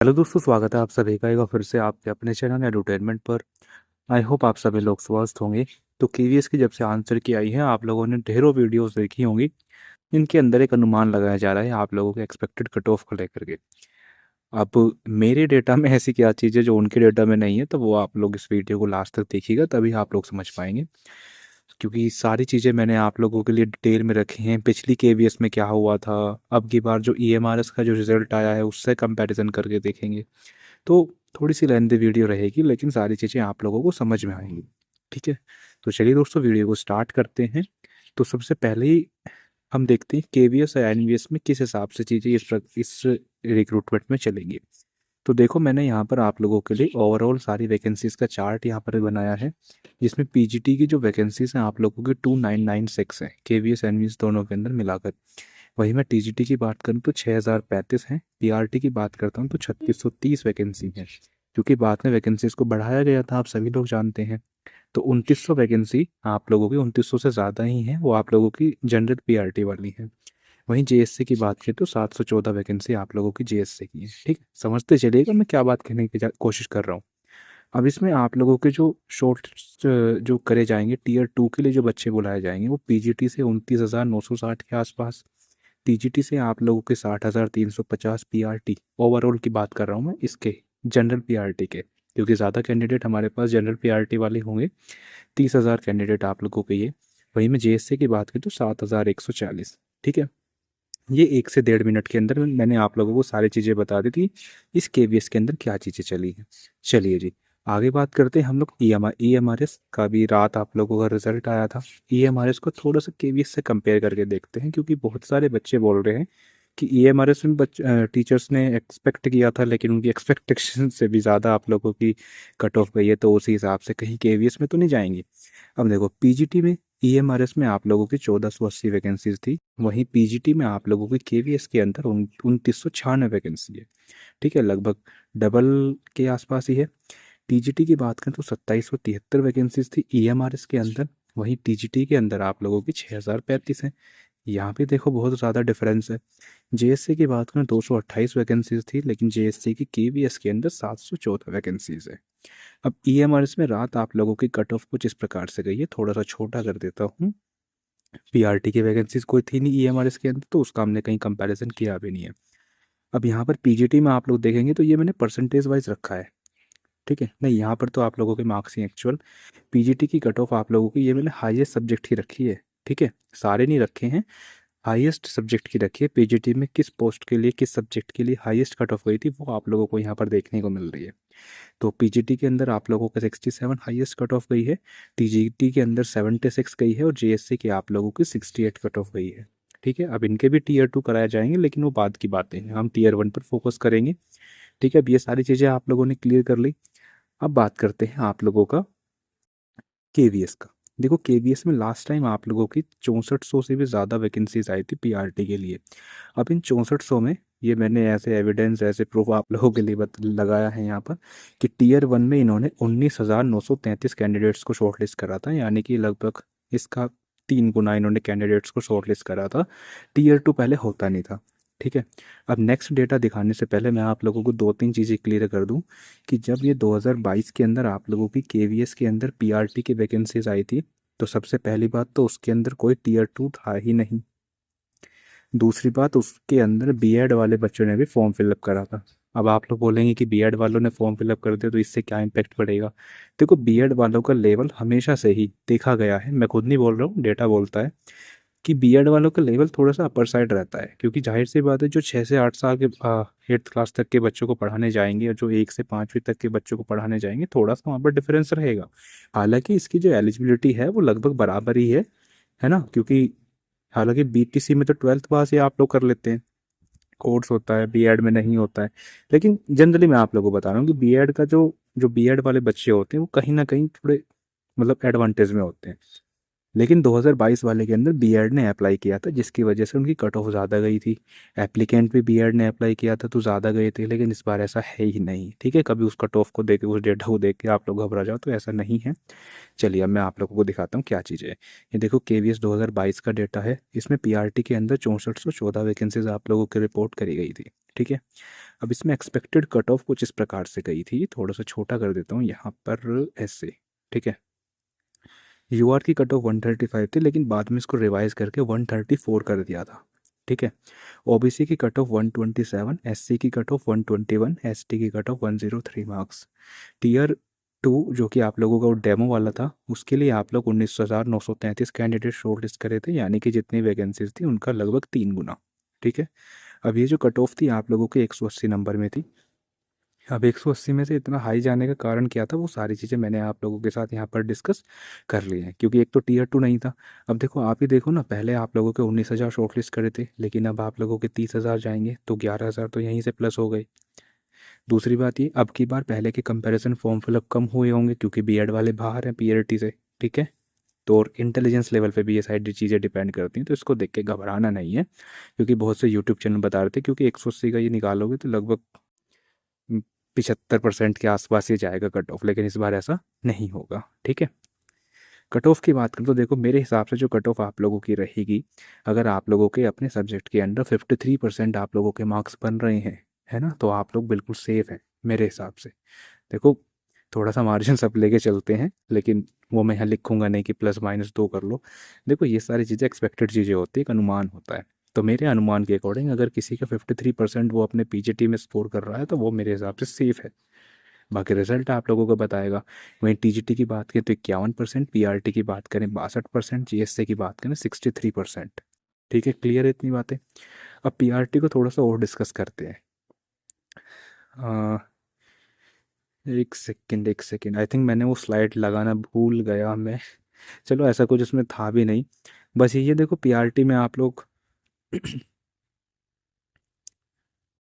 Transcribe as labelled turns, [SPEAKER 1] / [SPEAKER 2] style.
[SPEAKER 1] Hello दोस्तों, स्वागत है आप सभी का एक बार फिर से आपके अपने चैनल एडुटेनमेंट पर। आई होप आप सभी लोग स्वस्थ होंगे। तो केवीएस की जब से आंसर की आई है, आप लोगों ने ढेरों वीडियोस देखी होंगी। इनके अंदर एक अनुमान लगाया जा रहा है आप लोगों के एक्सपेक्टेड कट ऑफ को लेकर के। अब मेरे डेटा में ऐसी क्या चीज़ है जो उनके डेटा में नहीं है, तो वो आप लोग इस वीडियो को लास्ट तक देखिएगा, तभी आप लोग समझ पाएंगे। क्योंकि सारी चीज़ें मैंने आप लोगों के लिए डिटेल में रखी हैं। पिछली केवीएस में क्या हुआ था, अब की बार जो ईएमआरएस का जो रिजल्ट आया है उससे कंपैरिजन करके देखेंगे। तो थोड़ी सी लेंथी वीडियो रहेगी, लेकिन सारी चीज़ें आप लोगों को समझ में आएंगी। ठीक है, तो चलिए दोस्तों वीडियो को स्टार्ट करते हैं। तो सबसे पहले ही हम देखते हैं केवीएस और एनवीएस में किस हिसाब से चीज़ें इस रिक्रूटमेंट में चलेंगी। तो देखो, मैंने यहाँ पर आप लोगों के लिए ओवरऑल सारी वैकेंसीज का चार्ट यहाँ पर बनाया है, जिसमें पीजीटी की जो वैकेंसीज हैं आप लोगों की 2996 हैं, केवीएस एनवीएस दोनों के अंदर मिलाकर। वहीं मैं टीजीटी की बात करूँ तो 6035 हैं, पीआरटी की बात करता हूँ तो 3630 वैकेंसी हैं। क्योंकि बाद में वैकेंसीज को बढ़ाया गया था, आप सभी लोग जानते हैं। तो 2900 वैकेंसी आप लोगों की 2900 से ज़्यादा ही हैं, वो आप लोगों की जनरल पीआरटी वाली है। वहीं जेएससी की बात करें तो 714 वैकेंसी आप लोगों की जेएससी की है। ठीक है, समझते चलिएगा मैं क्या बात कहने की कोशिश कर रहा हूँ। अब इसमें आप लोगों के जो शॉर्ट जो करे जाएंगे टीयर 2 के लिए जो बच्चे बुलाए जाएंगे, वो पीजीटी से 29,960 के आसपास, टीजीटी से आप लोगों के 60,350, पीआरटी ओवरऑल की बात कर रहा हूँ मैं, इसके जनरल पीआरटी के, क्योंकि ज़्यादा कैंडिडेट हमारे पास जनरल पीआरटी वाले होंगे। 30,000 कैंडिडेट आप लोगों के ये। वहीं में जेएससी की बात करें तो 7,140। ठीक है, ये 1 से 1.5 मिनट के अंदर मैंने आप लोगों को सारी चीज़ें बता दी थी इस केवीएस के अंदर क्या चीज़ें चली हैं। चलिए जी, आगे बात करते हैं हम लोग ईएमआरएस का। भी रात आप लोगों का रिजल्ट आया था। ईएमआरएस को थोड़ा सा केवीएस से कंपेयर करके देखते हैं, क्योंकि बहुत सारे बच्चे बोल रहे हैं कि ईएमआरएस में टीचर्स ने एक्सपेक्ट किया था, लेकिन उनकी एक्सपेक्टेशन से भी ज़्यादा आप लोगों की कट ऑफ गई है, तो उसी हिसाब से कहीं केवीएस में तो नहीं जाएंगी। अब देखो, पीजीटी में ईएमआरएस में आप लोगों की 1480 वैकेंसीज थी। वहीं पीजीटी में आप लोगों की केवीएस के अंदर 2996 वैकेंसी है। ठीक है, लगभग डबल के आसपास ही है। टीजीटी की बात करें तो 2773 वैकेंसीज थी ईएमआरएस के अंदर। वहीं टीजीटी के अंदर आप लोगों की 6035 है। यहाँ पे देखो बहुत ज़्यादा डिफरेंस है। जेएससी की बात करें 228 वैकेंसीज थी, लेकिन जेएससी की केवीएस के अंदर 714 वैकेंसीज है। अब ईएमआरएस में रात आप लोगों की कट ऑफ कुछ इस प्रकार से गई है, थोड़ा सा छोटा कर देता हूँ। पीआरटी की वैकेंसीज कोई थी नहीं ईएमआरएस के अंदर, तो उसका हमने कहीं कंपैरिजन किया भी नहीं है। अब यहाँ पर पीजीटी में आप लोग देखेंगे तो ये मैंने परसेंटेज वाइज रखा है। ठीक है, नहीं यहाँ पर तो आप लोगों के मार्क्स ही एक्चुअल। पीजीटी की कट ऑफ आप लोगों की ये मैंने हाईएस्ट सब्जेक्ट ही रखी है। ठीक है, सारे नहीं रखे हैं, हाईएस्ट सब्जेक्ट की रखी है। पीजीटी में किस पोस्ट के लिए किस सब्जेक्ट के लिए हाईएस्ट कट ऑफ गई थी, वो आप लोगों को यहाँ पर देखने को मिल रही है। तो पीजीटी के अंदर आप लोगों का 67 हाईएस्ट कट ऑफ गई है, टीजीटी के अंदर 76 गई है, और जेएससी के आप लोगों की 68 कट ऑफ गई है। ठीक है, अब इनके भी टीयर 2 कराए जाएंगे, लेकिन वो बाद की बातें हैं, हम टीयर 1 पर फोकस करेंगे। ठीक है, अब ये सारी चीज़ें आप लोगों ने क्लियर कर ली। अब बात करते हैं आप लोगों का केवीएस का। देखो, केवीएस में लास्ट टाइम आप लोगों की 6400 से भी ज़्यादा वैकेंसीज आई थी पीआरटी के लिए। अब इन 6400 में ये मैंने ऐसे एविडेंस ऐसे प्रूफ आप लोगों के लिए लगाया है यहाँ पर, कि टीयर 1 में इन्होंने 19,933 कैंडिडेट्स को शॉर्टलिस्ट करा था, यानी कि लगभग इसका 3 गुना इन्होंने कैंडिडेट्स को शॉर्टलिस्ट करा था। टीयर 2 पहले होता नहीं था। ठीक है, अब नेक्स्ट डेटा दिखाने से पहले मैं आप लोगों को 2-3 चीज़ें क्लियर कर दूं, कि जब ये 2022 के अंदर आप लोगों की केवीएस के अंदर पीआरटी की वैकेंसीज आई थी, तो सबसे पहली बात तो उसके अंदर कोई टीयर 2 था ही नहीं। दूसरी बात, उसके अंदर बीएड वाले बच्चों ने भी फॉर्म फिलअप करा था। अब आप लोग बोलेंगे कि बीएड वालों ने फॉर्म फिलअप कर दिया तो इससे क्या इम्पैक्ट पड़ेगा। देखो, बीएड वालों का लेवल हमेशा से ही देखा गया है, मैं खुद नहीं बोल रहा हूँ, डेटा बोलता है कि बीएड वालों का लेवल थोड़ा सा अपर साइड रहता है, क्योंकि जाहिर सी बात है जो 6 से 8 साल के 8th क्लास तक के बच्चों को पढ़ाने जाएंगे, और जो 1 से 5वीं तक के बच्चों को पढ़ाने जाएंगे, थोड़ा सा वहाँ पर डिफरेंस रहेगा। हालांकि इसकी जो एलिजिबिलिटी है वो लगभग बराबर ही है ना, क्योंकि हालांकि बीटीसी में तो 12th पास ही आप लोग कर लेते हैं, कोर्स होता है, बीएड में नहीं होता है। लेकिन जनरली मैं आप लोगों को बता रहा हूँ कि बीएड का जो जो बीएड वाले बच्चे होते हैं वो कहीं ना कहीं थोड़े मतलब एडवांटेज में होते हैं। लेकिन 2022 वाले के अंदर बीएड ने अप्लाई किया था, जिसकी वजह से उनकी कट ऑफ ज़्यादा गई थी। एप्लीकेंट भी बीएड ने अप्लाई किया था तो ज़्यादा गए थे, लेकिन इस बार ऐसा है ही नहीं। ठीक है, कभी उस कट ऑफ को देख के, उस डेटा को देख के आप लोग घबरा जाओ, तो ऐसा नहीं है। चलिए अब मैं आप लोगों को दिखाता हूँ क्या चीज़ है। ये देखो केवीएस 2022 का डेटा है। इसमें पीआरटी के अंदर 6414 वैकेंसीज आप लोगों की रिपोर्ट करी गई थी। ठीक है, अब इसमें एक्सपेक्टेड कट ऑफ कुछ इस प्रकार से गई थी, थोड़ा सा छोटा कर देता हूँ यहाँ पर ऐसे। ठीक है, यूआर की कट ऑफ 135 थी, लेकिन बाद में इसको रिवाइज करके 134 कर दिया था। ठीक है, ओबीसी की कट ऑफ 127, एससी की कट ऑफ 121, एसटी की कट ऑफ 103 मार्क्स। टीयर 2 जो कि आप लोगों का वो डेमो वाला था, उसके लिए आप लोग 19,933 कैंडिडेट शॉर्ट लिस्ट करे थे, यानी कि जितनी वैकेंसीज थी उनका लगभग 3 गुना। ठीक है, अब ये जो कट ऑफ थी आप लोगों के 180 नंबर में थी। अब 180 में से इतना हाई जाने का कारण क्या था, वो सारी चीज़ें मैंने आप लोगों के साथ यहाँ पर डिस्कस कर ली हैं, क्योंकि एक तो टीयर 2 नहीं था। अब देखो, आप ही देखो ना, पहले आप लोगों के 19,000 शॉर्टलिस्ट करे थे, लेकिन अब आप लोगों के 30,000 जाएंगे, तो 11,000 तो यहीं से प्लस हो गए। दूसरी बात ये, अब की बार पहले के कंपैरिजन फॉर्म फिलअप कम हुए होंगे, क्योंकि बीएड वाले बाहर हैं पीआरटी से। ठीक है, तो और इंटेलिजेंस लेवल पे भी ये सारी चीज़ें डिपेंड करती हैं, तो इसको देख के घबराना नहीं है, क्योंकि बहुत से यूट्यूब चैनल बता रहे थे क्योंकि 180 का ये निकालोगे तो लगभग 75% के आसपास ही जाएगा कट ऑफ, लेकिन इस बार ऐसा नहीं होगा। ठीक है, कट ऑफ की बात करें तो देखो, मेरे हिसाब से जो कट ऑफ आप लोगों की रहेगी, अगर आप लोगों के अपने सब्जेक्ट के अंडर 53% आप लोगों के मार्क्स बन रहे हैं, है ना, तो आप लोग बिल्कुल सेफ हैं मेरे हिसाब से। देखो, थोड़ा सा मार्जिन सब लेके चलते हैं, लेकिन वो मैं यहाँ लिखूंगा नहीं कि +-2 कर लो। देखो, ये सारी चीज़ें एक्सपेक्टेड चीज़ें होती है, एक अनुमान होता है। तो मेरे अनुमान के अकॉर्डिंग अगर किसी का 53% वो अपने पीजीटी में स्कोर कर रहा है, तो वो मेरे हिसाब से सेफ है। बाकी रिजल्ट आप लोगों को बताएगा। वहीं टीजीटी की बात करें तो 51%, पीआरटी की बात करें 62%, जीएसए की बात करें 63%। ठीक है, क्लियर है इतनी बातें। अब पीआरटी को थोड़ा सा और डिस्कस करते हैं। एक सेकेंड, एक सेकेंड, आई थिंक मैंने वो स्लाइड लगाना भूल गया मैं। चलो, ऐसा कुछ उसमें था भी नहीं। बस ये देखो, पीआरटी में आप लोग